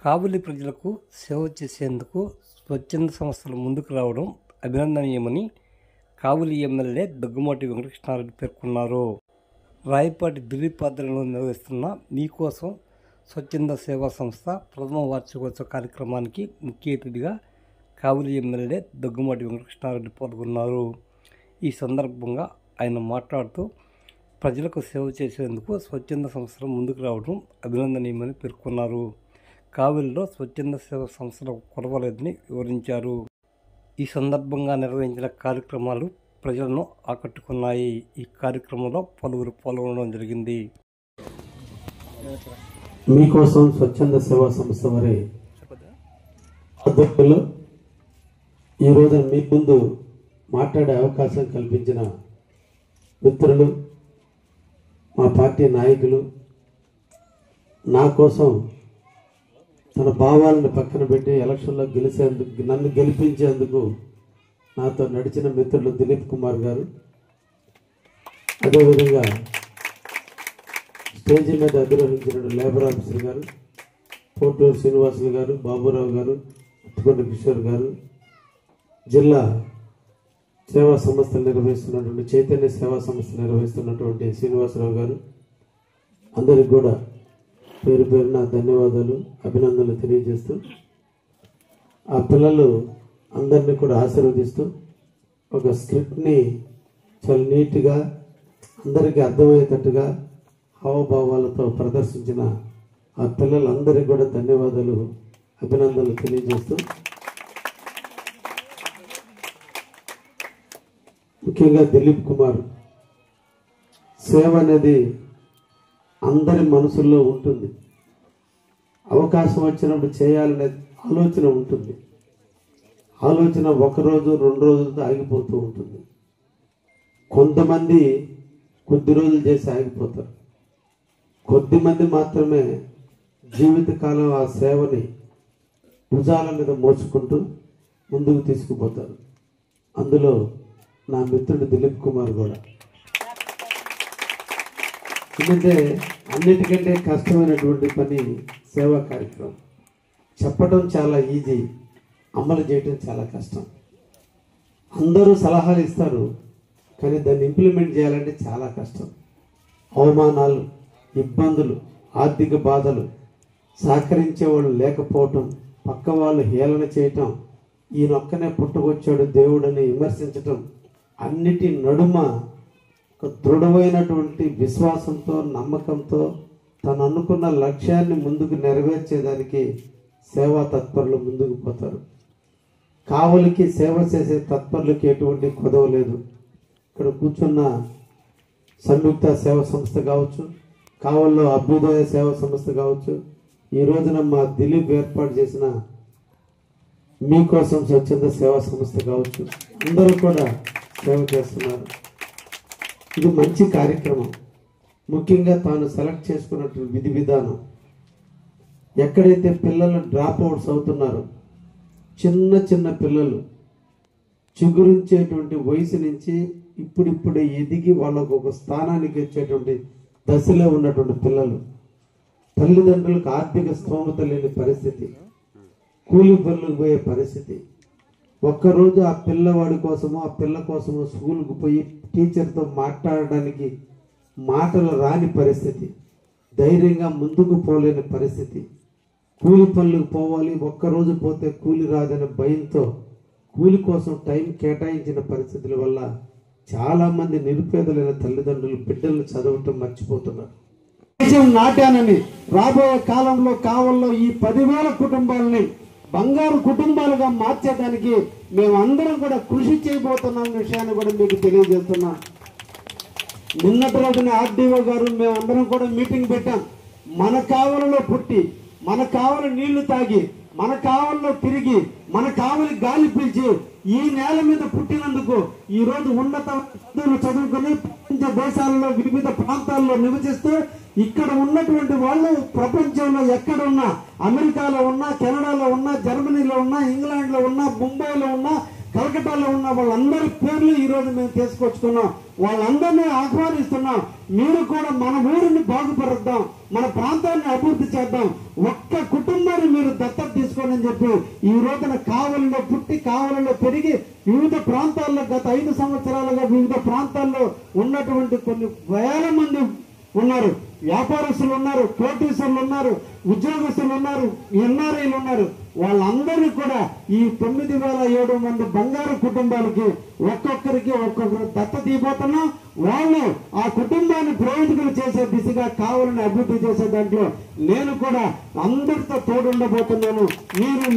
కావలి ప్రజలకు సేవ చేసేందుకు స్వచ్ఛంద సంస్థలు ముందుకు రావడం అభినందనీయమని కావలి ఎమ్మెల్యే దగ్గుమాటి వెంకటకృష్ణారెడ్డి పేర్కొన్నారు. రాయపాటి దిలీప్ ఆధ్వర్యంలో నిర్వహిస్తున్న మీకోసం స్వచ్ఛంద సేవా సంస్థ ప్రథమ వార్షికోత్సవ కార్యక్రమానికి ముఖ్య అతిథిగా కావలి ఎమ్మెల్యే దగ్గుమాటి వెంకటకృష్ణారెడ్డి పాల్గొన్నారు. ఈ సందర్భంగా ఆయన మాట్లాడుతూ ప్రజలకు సేవ చేసేందుకు స్వచ్ఛంద సంస్థలు ముందుకు రావడం అభినందనీయమని పేర్కొన్నారు. కావలిలో స్వచ్ఛంద సేవా సంస్థలకు కొరవలేదని వివరించారు. ఈ సందర్భంగా నిర్వహించిన కార్యక్రమాలు ప్రజలను ఆకట్టుకున్నాయి. ఈ కార్యక్రమంలో పలువురు పాల్గొనడం జరిగింది. మీకోసం స్వచ్ఛంద సేవా సంస్థ వారి ఆధ్వర్యంలో ఈరోజు మీ ముందు మాట్లాడే అవకాశం కల్పించిన మిత్రులు, మా పార్టీ నాయకులు, నా కోసం తన భావాలను పక్కన పెట్టి ఎలక్షన్లో నన్ను గెలిపించేందుకు నాతో నడిచిన మిత్రులు దిలీప్ కుమార్ గారు, అదేవిధంగా స్టేజీ మీద అధిరోహించిన లేబర్ ఆఫీసర్ గారు, పోటూరు శ్రీనివాసులు గారు, బాబురావు గారు, ఉత్తుకొండ కిషోర్ గారు, జిల్లా సేవా సంస్థలు నిర్వహిస్తున్నటువంటి చైతన్య సేవా సంస్థ నిర్వహిస్తున్నటువంటి శ్రీనివాసరావు గారు, అందరికి కూడా పేరు పేరున ధన్యవాదాలు, అభినందనలు తెలియజేస్తూ ఆ పిల్లలు అందరినీ కూడా ఆశీర్వదిస్తూ ఒక స్క్రిప్ట్ని చాలా నీట్గా అందరికీ అర్థమయ్యేటట్టుగా హావభావాలతో ప్రదర్శించిన ఆ పిల్లలందరికీ కూడా ధన్యవాదాలు, అభినందనలు తెలియజేస్తూ ముఖ్యంగా దిలీప్ కుమార్ సేవ అనేది అందరి మనసుల్లో ఉంటుంది. అవకాశం వచ్చినప్పుడు చేయాలనే ఆలోచన ఉంటుంది. ఆలోచన ఒకరోజు 2 రోజులతో ఆగిపోతూ ఉంటుంది. కొంతమంది కొద్ది రోజులు చేసి ఆగిపోతారు. కొద్దిమంది మాత్రమే జీవితకాలం ఆ సేవని భుజాల మీద మోసుకుంటూ ముందుకు తీసుకుపోతారు. అందులో నా మిత్రుడు దిలీప్ కుమార్ కూడా. ఎందుకంటే అన్నిటికంటే కష్టమైనటువంటి పని సేవా కార్యక్రమం. చెప్పడం చాలా ఈజీ, అమలు చేయడం చాలా కష్టం. అందరూ సలహాలు ఇస్తారు, కానీ దాన్ని ఇంప్లిమెంట్ చేయాలంటే చాలా కష్టం. అవమానాలు, ఇబ్బందులు, ఆర్థిక బాధలు, సహకరించే వాళ్ళు లేకపోవటం, పక్క వాళ్ళు హేళన చేయటం, ఈయనొక్కనే పుట్టుకొచ్చాడు దేవుడని విమర్శించటం, అన్నిటి నడుమ ఒక దృఢమైనటువంటి విశ్వాసంతో, నమ్మకంతో తను అనుకున్న లక్ష్యాన్ని ముందుకు నెరవేర్చేదానికి సేవా తత్పరులు ముందుకు పోతారు. కావలికి సేవ చేసే తత్పరులకి ఎటువంటి కొదవ లేదు. ఇక్కడ కూర్చున్న సంయుక్త సేవా సంస్థ కావచ్చు, కావలిలో అభ్యుదయ సేవా సంస్థ కావచ్చు, ఈ రోజున మా దిలీప్ ఏర్పాటు చేసిన మీకోసం స్వచ్ఛంద సేవా సంస్థ కావచ్చు, అందరూ కూడా సేవ చేస్తున్నారు. ఇది మంచి కార్యక్రమం. ముఖ్యంగా తాను సెలెక్ట్ చేసుకున్నట్టు విధి విధానం, ఎక్కడైతే పిల్లలు డ్రాప్ అవుట్స్ అవుతున్నారో, చిన్న చిన్న పిల్లలు చిగురించేటువంటి వయసు నుంచి ఇప్పుడిప్పుడే ఎదిగి వాళ్ళకు ఒక స్థానానికి వచ్చేటువంటి దశలో ఉన్నటువంటి పిల్లలు, తల్లిదండ్రులకు ఆర్థిక స్తోమత లేని పరిస్థితి, కూలి పనులకు పోయే పరిస్థితి, ఒక్కరోజు ఆ పిల్లవాడి కోసమో ఆ పిల్ల కోసమో స్కూల్కి పోయి టీచర్తో మాట్లాడడానికి మాటలు రాని పరిస్థితి, ధైర్యంగా ముందుకు పోలేని పరిస్థితి, కూలి పనులకు పోవాలి, ఒక్కరోజు పోతే కూలి రాదనే భయంతో కూలి కోసం టైం కేటాయించిన పరిస్థితుల వల్ల చాలామంది నిరుపేదలైన తల్లిదండ్రులు బిడ్డలను చదవటం మర్చిపోతున్నారు. నాటానని రాబోయే కాలంలో కావల్లో ఈ 10,000 కుటుంబాలని బంగారు కుటుంబాలుగా మార్చేదానికి మేమందరం కూడా కృషి చేయబోతున్నాం విషయాన్ని కూడా మీకు తెలియజేస్తున్నాం. నిన్నటి రోజున ఆర్డీఓ గారు మేమందరం కూడా మీటింగ్ పెట్టాం. మన కావలలో పుట్టి, మన కావలి నీళ్లు తాగి, మన కావల్లో తిరిగి, మన కావలి గాలి పీల్చి ఈ నేల మీద పుట్టినందుకు ఈరోజు ఉన్నత చదువులు చదువుకుని ప్రపంచ దేశాలలో వివిధ ప్రాంతాల్లో నివసిస్తూ ఇక్కడ ఉన్నటువంటి వాళ్ళు ప్రపంచంలో ఎక్కడున్నా, అమెరికాలో ఉన్నా, కెనడాలో ఉన్నా, జర్మనీలో ఉన్నా, ఇంగ్లాండ్లో ఉన్నా, ముంబైలో ఉన్నా, కలకటాలో ఉన్న వాళ్ళందరి పేర్లు ఈ రోజు మేము తీసుకొచ్చుకున్నాం. వాళ్ళందరినీ ఆహ్వానిస్తున్నాం. మీరు కూడా మన ఊరిని బాగుపరుద్దాం, మన ప్రాంతాన్ని అభివృద్ధి చేద్దాం, ఒక్క కుటుంబాన్ని మీరు దత్తత తీసుకోండి అని చెప్పి ఈ రోజున కావలిలో పుట్టి కావలిలో పెరిగి వివిధ ప్రాంతాల్లో గత 5 సంవత్సరాలుగా వివిధ ప్రాంతాల్లో ఉన్నటువంటి కొన్ని వేల మంది ఉన్నారు. వ్యాపారస్తులు ఉన్నారు, కోటీశ్వరులు ఉన్నారు, ఉద్యోగస్తులు ఉన్నారు, ఎన్ఆర్ఐలు ఉన్నారు. వాళ్ళందరినీ కూడా ఈ 9,700 మంది బంగారు కుటుంబాలకి ఒక్కొక్కరికి ఒక్కొక్కరు దత్తత ఇవ్వబోతున్నాం. వాళ్ళు ఆ కుటుంబాన్ని ప్రయోజకులు చేసే దిశగా కావాలని అభివృద్ధి చేసే దాంట్లో నేను కూడా అందరితో తోడుండబోతున్నాను.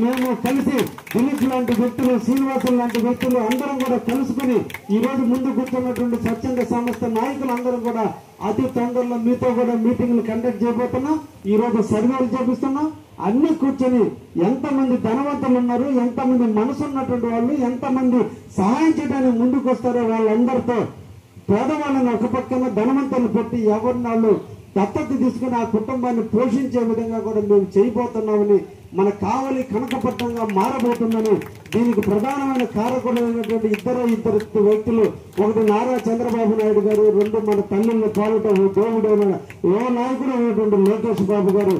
మేము కలిసి దిలీప్ లాంటి వ్యక్తులు, శ్రీనివాసులు లాంటి వ్యక్తులు అందరం కూడా కలుసుకుని ఈ రోజు ముందు కూర్చున్నటువంటి స్వచ్ఛంద సంస్థ నాయకులు అందరం కూడా అతి తొందరలో మీతో కూడా మీటింగ్లు కండక్ట్ చేయబోతున్నాం. ఈ రోజు సర్వేలు చేపిస్తున్నాం. అన్ని కూర్చొని ఎంతమంది ధనవంతులు ఉన్నారు, ఎంతమంది మనసు ఉన్నటువంటి వాళ్ళు, ఎంతమంది సహాయం చేయడానికి ముందుకు వస్తారో వాళ్ళందరితో పేదవాళ్ళని ఒక పక్కన ధనవంతులు పెట్టి ఎవరిని వాళ్ళు దత్తత తీసుకుని ఆ కుటుంబాన్ని పోషించే విధంగా కూడా మేము చేయబోతున్నామని, మన కావలి కనకపట్నంగా మారబోతుందని, దీనికి ప్రధానమైన కారకుడైనటువంటి ఇద్దరు వ్యక్తులు, ఒకటి నారా చంద్రబాబు నాయుడు గారు, 2 మన తల్లిని పాలట దేవుడైన నాయకుడు అయినటువంటి లోకేష్ బాబు గారు.